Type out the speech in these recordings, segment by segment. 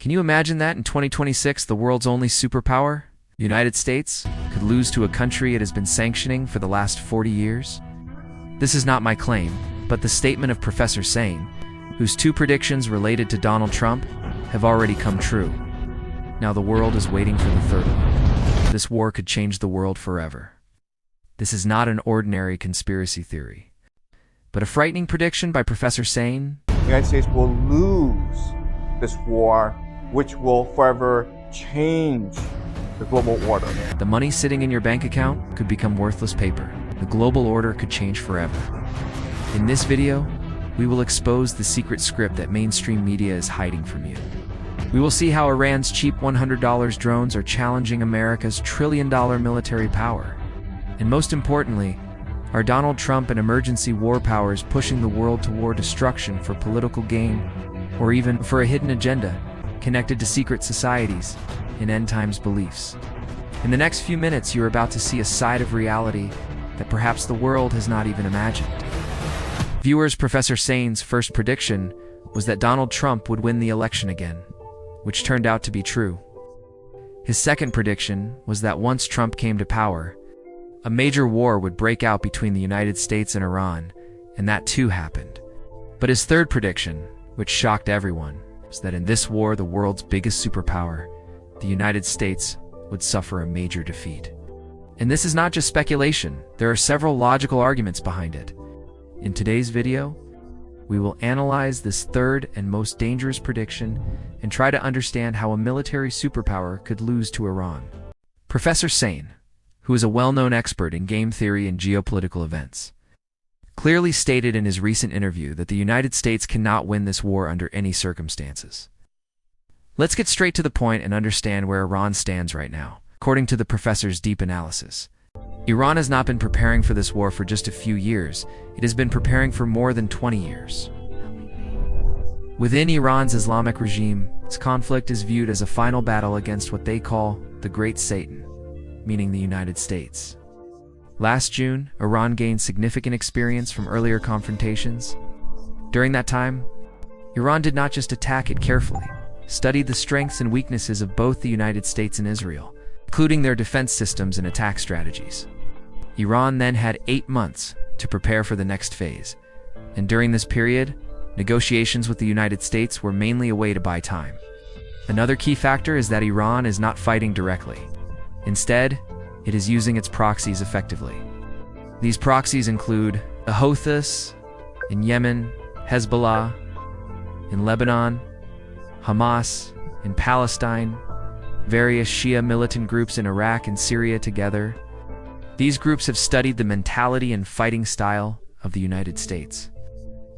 Can you imagine that in 2026, the world's only superpower, the United States, could lose to a country it has been sanctioning for the last 40 years? This is not my claim, but the statement of Professor Sain, whose two predictions related to Donald Trump have already come true. Now the world is waiting for the third one. This war could change the world forever. This is not an ordinary conspiracy theory, but a frightening prediction by Professor Sain. The United States will lose this war, which will forever change the global order. The money sitting in your bank account could become worthless paper. The global order could change forever. In this video, we will expose the secret script that mainstream media is hiding from you. We will see how Iran's cheap $100 drones are challenging America's trillion-dollar military power. And most importantly, are Donald Trump and emergency war powers pushing the world toward destruction for political gain, or even for a hidden agenda connected to secret societies and end-times beliefs? In the next few minutes, you're about to see a side of reality that perhaps the world has not even imagined. Viewers, Professor Sain's first prediction was that Donald Trump would win the election again, which turned out to be true. His second prediction was that once Trump came to power, a major war would break out between the United States and Iran, and that too happened. But his third prediction, which shocked everyone, was that in this war, the world's biggest superpower, the United States, would suffer a major defeat. And this is not just speculation. There are several logical arguments behind it. In today's video, we will analyze this third and most dangerous prediction and try to understand how a military superpower could lose to Iran. Professor Sain, who is a well-known expert in game theory and geopolitical events, clearly stated in his recent interview that the United States cannot win this war under any circumstances. Let's get straight to the point and understand where Iran stands right now. According to the professor's deep analysis, Iran has not been preparing for this war for just a few years. It has been preparing for more than 20 years. Within Iran's Islamic regime, this conflict is viewed as a final battle against what they call the Great Satan, meaning the United States. Last June, Iran gained significant experience from earlier confrontations. During that time, Iran did not just attack it carefully, studied the strengths and weaknesses of both the United States and Israel, including their defense systems and attack strategies. Iran then had 8 months to prepare for the next phase, and during this period, negotiations with the United States were mainly a way to buy time. Another key factor is that Iran is not fighting directly. Instead, it is using its proxies effectively. These proxies include the Houthis in Yemen, Hezbollah in Lebanon, Hamas in Palestine, various Shia militant groups in Iraq and Syria together. These groups have studied the mentality and fighting style of the United States.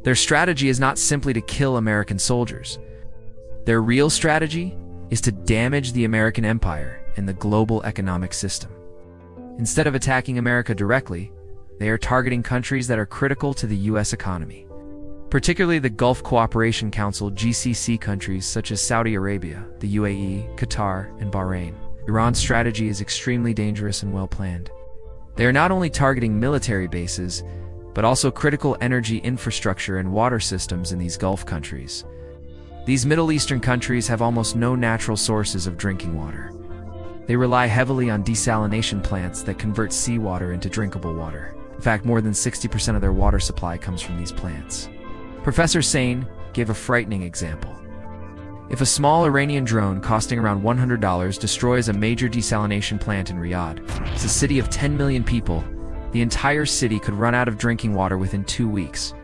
Their strategy is not simply to kill American soldiers. Their real strategy is to damage the American empire and the global economic system. Instead of attacking America directly, they are targeting countries that are critical to the U.S. economy, particularly the Gulf Cooperation Council (GCC) countries such as Saudi Arabia, the UAE, Qatar, and Bahrain. Iran's strategy is extremely dangerous and well-planned. They are not only targeting military bases, but also critical energy infrastructure and water systems in these Gulf countries. These Middle Eastern countries have almost no natural sources of drinking water. They rely heavily on desalination plants that convert seawater into drinkable water. In fact, more than 60% of their water supply comes from these plants. Professor Sain gave a frightening example. If a small Iranian drone costing around $100 destroys a major desalination plant in Riyadh, it's a city of 10 million people, the entire city could run out of drinking water within 2 weeks.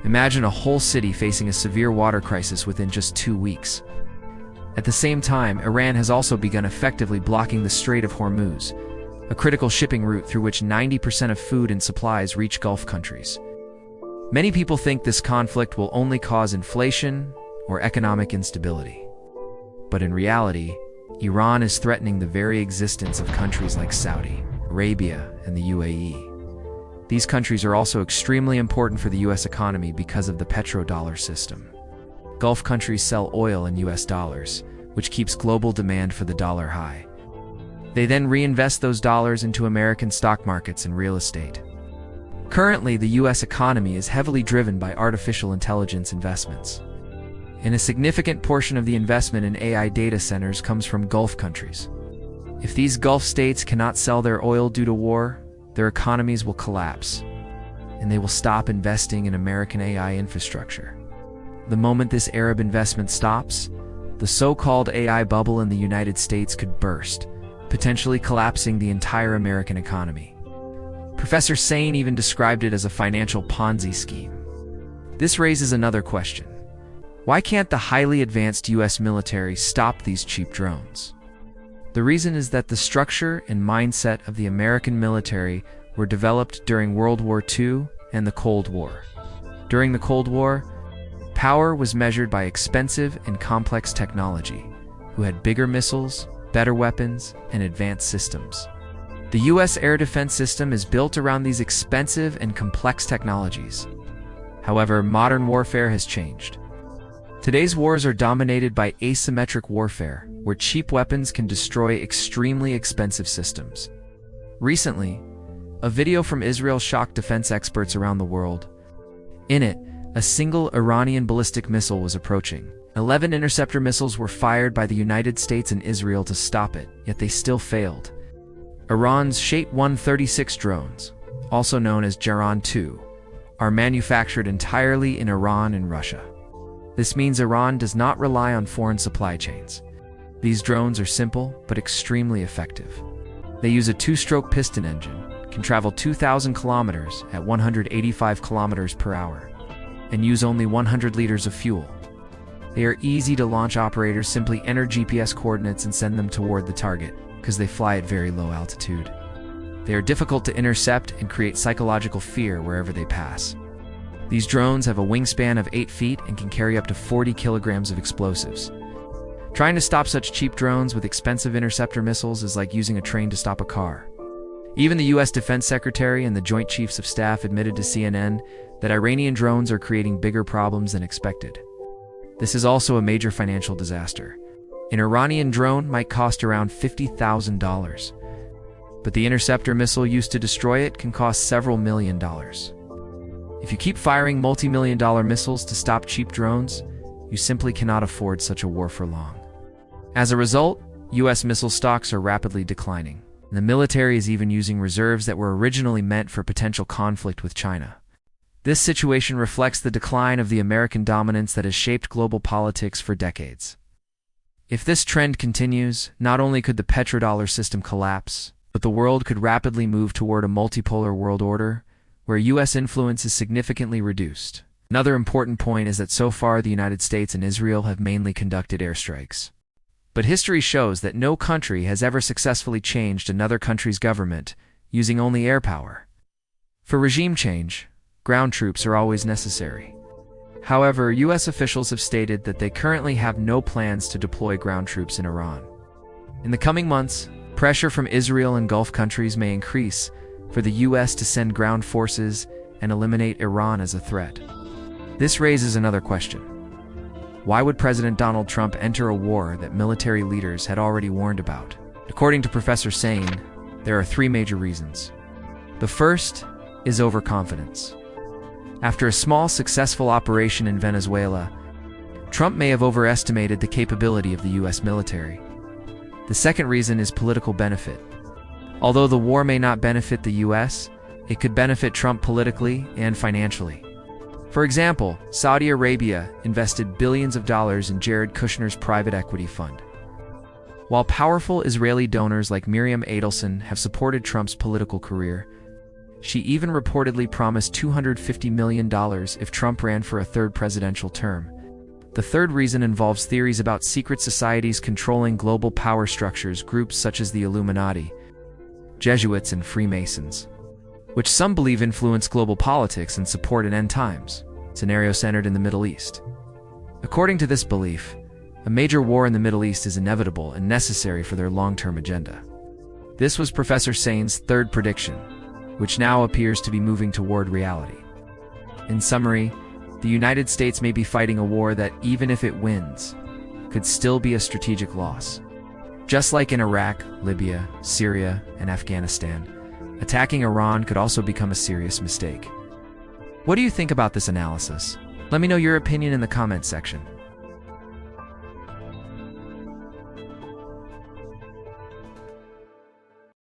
Imagine a whole city facing a severe water crisis within just 2 weeks. At the same time, Iran has also begun effectively blocking the Strait of Hormuz, a critical shipping route through which 90% of food and supplies reach Gulf countries. Many people think this conflict will only cause inflation or economic instability. But in reality, Iran is threatening the very existence of countries like Saudi Arabia and the UAE. These countries are also extremely important for the U.S. economy because of the petrodollar system. Gulf countries sell oil in U.S. dollars, which keeps global demand for the dollar high. They then reinvest those dollars into American stock markets and real estate. Currently, the U.S. economy is heavily driven by artificial intelligence investments. and a significant portion of the investment in AI data centers comes from Gulf countries. If these Gulf states cannot sell their oil due to war, their economies will collapse, and they will stop investing in American AI infrastructure. The moment this Arab investment stops, the so-called AI bubble in the United States could burst, potentially collapsing the entire American economy. Professor Sain even described it as a financial Ponzi scheme. This raises another question. Why can't the highly advanced US military stop these cheap drones? The reason is that the structure and mindset of the American military were developed during World War II and the Cold War. During the Cold War, power was measured by expensive and complex technology, who had bigger missiles, better weapons, and advanced systems. The US air defense system is built around these expensive and complex technologies. However, modern warfare has changed. Today's wars are dominated by asymmetric warfare, where cheap weapons can destroy extremely expensive systems. Recently, a video from Israel shocked defense experts around the world. In it, a single Iranian ballistic missile was approaching. 11 interceptor missiles were fired by the United States and Israel to stop it, yet they still failed. Iran's Shahed 136 drones, also known as Jaran-2, are manufactured entirely in Iran and Russia. This means Iran does not rely on foreign supply chains. These drones are simple but extremely effective. They use a two-stroke piston engine, can travel 2,000 kilometers at 185 kilometers per hour, and use only 100 liters of fuel. They are easy to launch. Operators simply enter GPS coordinates and send them toward the target, because they fly at very low altitude. They are difficult to intercept and create psychological fear wherever they pass. These drones have a wingspan of 8 feet and can carry up to 40 kilograms of explosives. Trying to stop such cheap drones with expensive interceptor missiles is like using a train to stop a car. Even the US Defense Secretary and the Joint Chiefs of Staff admitted to CNN that Iranian drones are creating bigger problems than expected. This is also a major financial disaster. An Iranian drone might cost around $50,000, but the interceptor missile used to destroy it can cost several $1 million. If you keep firing multi-million-dollar missiles to stop cheap drones, you simply cannot afford such a war for long. As a result, US missile stocks are rapidly declining, and the military is even using reserves that were originally meant for potential conflict with China. This situation reflects the decline of the American dominance that has shaped global politics for decades. If this trend continues, not only could the petrodollar system collapse, but the world could rapidly move toward a multipolar world order, where US influence is significantly reduced. Another important point is that so far the United States and Israel have mainly conducted airstrikes. But history shows that no country has ever successfully changed another country's government using only air power. For regime change, ground troops are always necessary. However, US officials have stated that they currently have no plans to deploy ground troops in Iran. In the coming months, pressure from Israel and Gulf countries may increase for the US to send ground forces and eliminate Iran as a threat. This raises another question. Why would President Donald Trump enter a war that military leaders had already warned about? According to Professor Sain, there are 3 major reasons. The first is overconfidence. After a small successful operation in Venezuela, Trump may have overestimated the capability of the US military. The second reason is political benefit. Although the war may not benefit the US, it could benefit Trump politically and financially. For example, Saudi Arabia invested billions of dollars in Jared Kushner's private equity fund. While powerful Israeli donors like Miriam Adelson have supported Trump's political career, she even reportedly promised $250 million if Trump ran for a third presidential term. The third reason involves theories about secret societies controlling global power structures, groups such as the Illuminati, Jesuits, and Freemasons, which some believe influence global politics and support an end times scenario centered in the Middle East. According to this belief, a major war in the Middle East is inevitable and necessary for their long-term agenda. This was Professor Sain's third prediction, which now appears to be moving toward reality. In summary, the United States may be fighting a war that, even if it wins, could still be a strategic loss. Just like in Iraq, Libya, Syria, and Afghanistan, attacking Iran could also become a serious mistake. What do you think about this analysis? Let me know your opinion in the comments section.